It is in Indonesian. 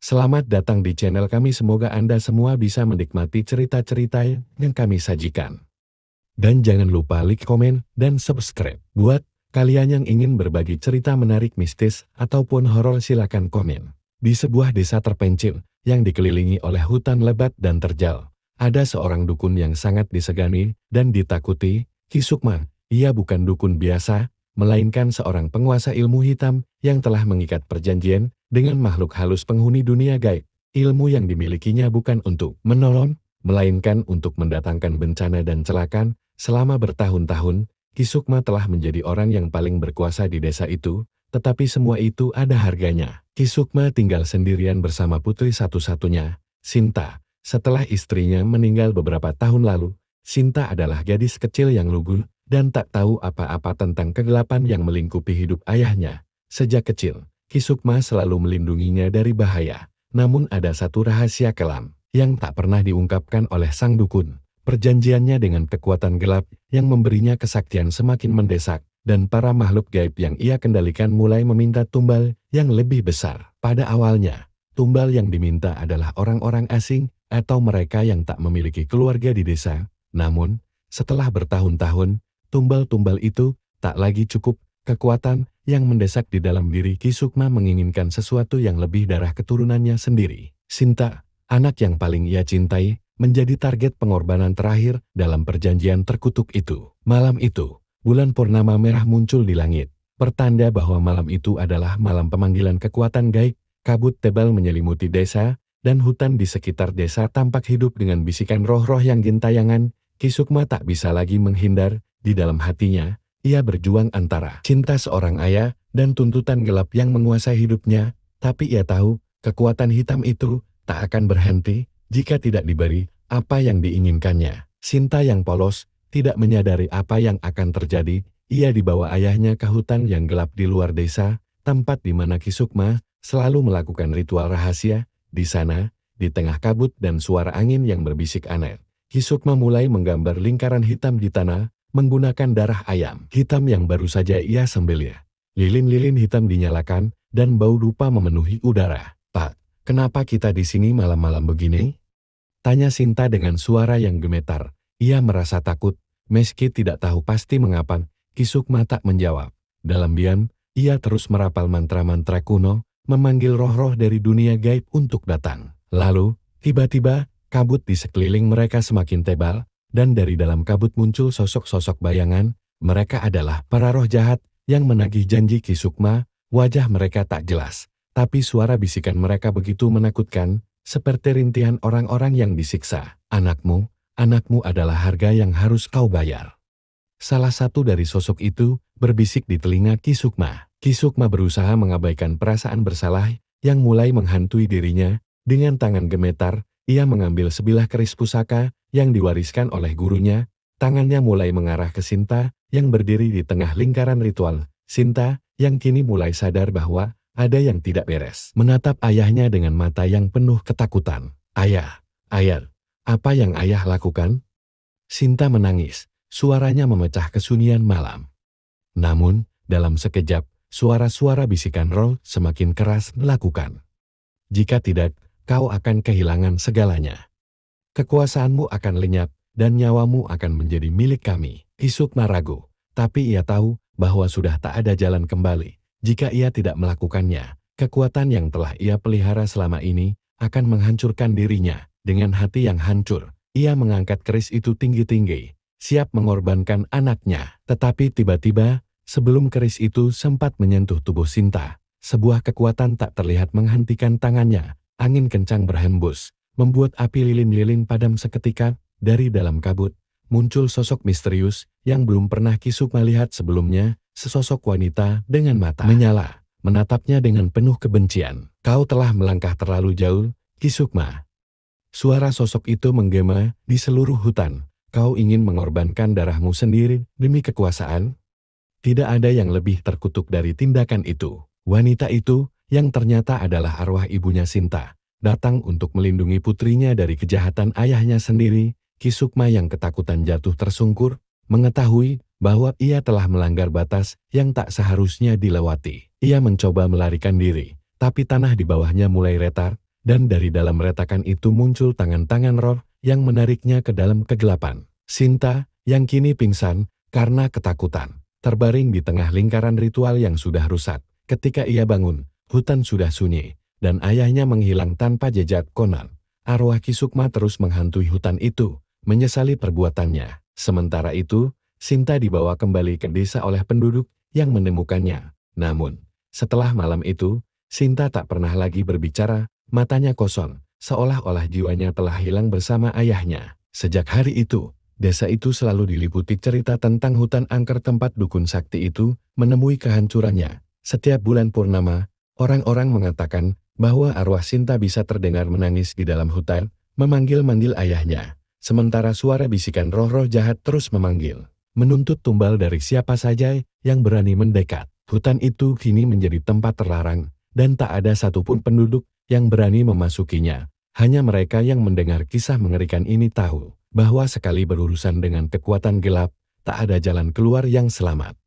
Selamat datang di channel kami, semoga Anda semua bisa menikmati cerita-cerita yang kami sajikan. Dan jangan lupa like, komen, dan subscribe. Buat kalian yang ingin berbagi cerita menarik, mistis, ataupun horor, silakan komen. Di sebuah desa terpencil yang dikelilingi oleh hutan lebat dan terjal, ada seorang dukun yang sangat disegani dan ditakuti, Ki Sukma. Ia bukan dukun biasa, melainkan seorang penguasa ilmu hitam yang telah mengikat perjanjian dengan makhluk halus penghuni dunia gaib. Ilmu yang dimilikinya bukan untuk menolong, melainkan untuk mendatangkan bencana dan celaka. Selama bertahun-tahun, Ki Sukma telah menjadi orang yang paling berkuasa di desa itu, tetapi semua itu ada harganya. Ki Sukma tinggal sendirian bersama putri satu-satunya, Sinta. Setelah istrinya meninggal beberapa tahun lalu, Sinta adalah gadis kecil yang lugu dan tak tahu apa-apa tentang kegelapan yang melingkupi hidup ayahnya. Sejak kecil, Ki Sukma selalu melindunginya dari bahaya. Namun ada satu rahasia kelam yang tak pernah diungkapkan oleh sang dukun. Perjanjiannya dengan kekuatan gelap yang memberinya kesaktian semakin mendesak, dan para makhluk gaib yang ia kendalikan mulai meminta tumbal yang lebih besar. Pada awalnya, tumbal yang diminta adalah orang-orang asing atau mereka yang tak memiliki keluarga di desa. Namun, setelah bertahun-tahun, tumbal-tumbal itu tak lagi cukup. Kekuatan yang mendesak di dalam diri Ki Sukma menginginkan sesuatu yang lebih darah keturunannya sendiri. Sinta, anak yang paling ia cintai, menjadi target pengorbanan terakhir dalam perjanjian terkutuk itu. Malam itu, bulan purnama merah muncul di langit, pertanda bahwa malam itu adalah malam pemanggilan kekuatan gaib. Kabut tebal menyelimuti desa, dan hutan di sekitar desa tampak hidup dengan bisikan roh-roh yang gentayangan. Ki Sukma tak bisa lagi menghindar. Di dalam hatinya, ia berjuang antara cinta seorang ayah dan tuntutan gelap yang menguasai hidupnya. Tapi ia tahu, kekuatan hitam itu tak akan berhenti jika tidak diberi apa yang diinginkannya. Sinta yang polos, tidak menyadari apa yang akan terjadi. Ia dibawa ayahnya ke hutan yang gelap di luar desa, tempat di mana Ki Sukma selalu melakukan ritual rahasia. Di sana, di tengah kabut dan suara angin yang berbisik aneh, Ki Sukma mulai menggambar lingkaran hitam di tanah, menggunakan darah ayam hitam yang baru saja ia sembelih. Lilin-lilin hitam dinyalakan, dan bau dupa memenuhi udara. "Pak, kenapa kita di sini malam-malam begini?" tanya Sinta dengan suara yang gemetar. Ia merasa takut, meski tidak tahu pasti mengapa. Ki Sukma tak menjawab. Dalam diam, ia terus merapal mantra-mantra kuno, memanggil roh-roh dari dunia gaib untuk datang. Lalu, tiba-tiba, kabut di sekeliling mereka semakin tebal, dan dari dalam kabut muncul sosok-sosok bayangan. Mereka adalah para roh jahat yang menagih janji Ki Sukma. Wajah mereka tak jelas, tapi suara bisikan mereka begitu menakutkan, seperti rintihan orang-orang yang disiksa. Anakmu adalah harga yang harus kau bayar." Salah satu dari sosok itu berbisik di telinga Ki Sukma. Ki Sukma berusaha mengabaikan perasaan bersalah yang mulai menghantui dirinya. Dengan tangan gemetar, ia mengambil sebilah keris pusaka yang diwariskan oleh gurunya. Tangannya mulai mengarah ke Sinta yang berdiri di tengah lingkaran ritual. Sinta, yang kini mulai sadar bahwa ada yang tidak beres, menatap ayahnya dengan mata yang penuh ketakutan. Ayah, apa yang ayah lakukan?" Sinta menangis, suaranya memecah kesunyian malam. Namun, dalam sekejap, suara-suara bisikan roh semakin keras melakukan. "Jika tidak, kau akan kehilangan segalanya. Kekuasaanmu akan lenyap, dan nyawamu akan menjadi milik kami." Ki Sukma ragu, tapi ia tahu bahwa sudah tak ada jalan kembali. Jika ia tidak melakukannya, kekuatan yang telah ia pelihara selama ini akan menghancurkan dirinya. Dengan hati yang hancur, ia mengangkat keris itu tinggi-tinggi, siap mengorbankan anaknya. Tetapi tiba-tiba, sebelum keris itu sempat menyentuh tubuh Sinta, sebuah kekuatan tak terlihat menghentikan tangannya. Angin kencang berhembus, membuat api lilin-lilin padam seketika. Dari dalam kabut, muncul sosok misterius yang belum pernah Ki Sukma lihat sebelumnya. Sesosok wanita dengan mata menyala, menatapnya dengan penuh kebencian. "Kau telah melangkah terlalu jauh, Ki Sukma." Suara sosok itu menggema di seluruh hutan. "Kau ingin mengorbankan darahmu sendiri demi kekuasaan? Tidak ada yang lebih terkutuk dari tindakan itu." Wanita itu, yang ternyata adalah arwah ibunya Sinta, datang untuk melindungi putrinya dari kejahatan ayahnya sendiri. Ki Sukma yang ketakutan jatuh tersungkur, mengetahui bahwa ia telah melanggar batas yang tak seharusnya dilewati. Ia mencoba melarikan diri, tapi tanah di bawahnya mulai retak, Dan dari dalam retakan itu muncul tangan-tangan roh yang menariknya ke dalam kegelapan. Sinta, yang kini pingsan karena ketakutan, terbaring di tengah lingkaran ritual yang sudah rusak. Ketika ia bangun, hutan sudah sunyi, dan ayahnya menghilang tanpa jejak. Konon, arwah Ki Sukma terus menghantui hutan itu, menyesali perbuatannya. Sementara itu, Sinta dibawa kembali ke desa oleh penduduk yang menemukannya. Namun, setelah malam itu, Sinta tak pernah lagi berbicara, matanya kosong, seolah-olah jiwanya telah hilang bersama ayahnya. Sejak hari itu, desa itu selalu diliputi cerita tentang hutan angker tempat dukun sakti itu menemui kehancurannya. Setiap bulan purnama, orang-orang mengatakan bahwa arwah Sinta bisa terdengar menangis di dalam hutan, memanggil-manggil ayahnya. Sementara suara bisikan roh-roh jahat terus memanggil, menuntut tumbal dari siapa saja yang berani mendekat. Hutan itu kini menjadi tempat terlarang, dan tak ada satupun penduduk yang berani memasukinya. Hanya mereka yang mendengar kisah mengerikan ini tahu bahwa sekali berurusan dengan kekuatan gelap, tak ada jalan keluar yang selamat.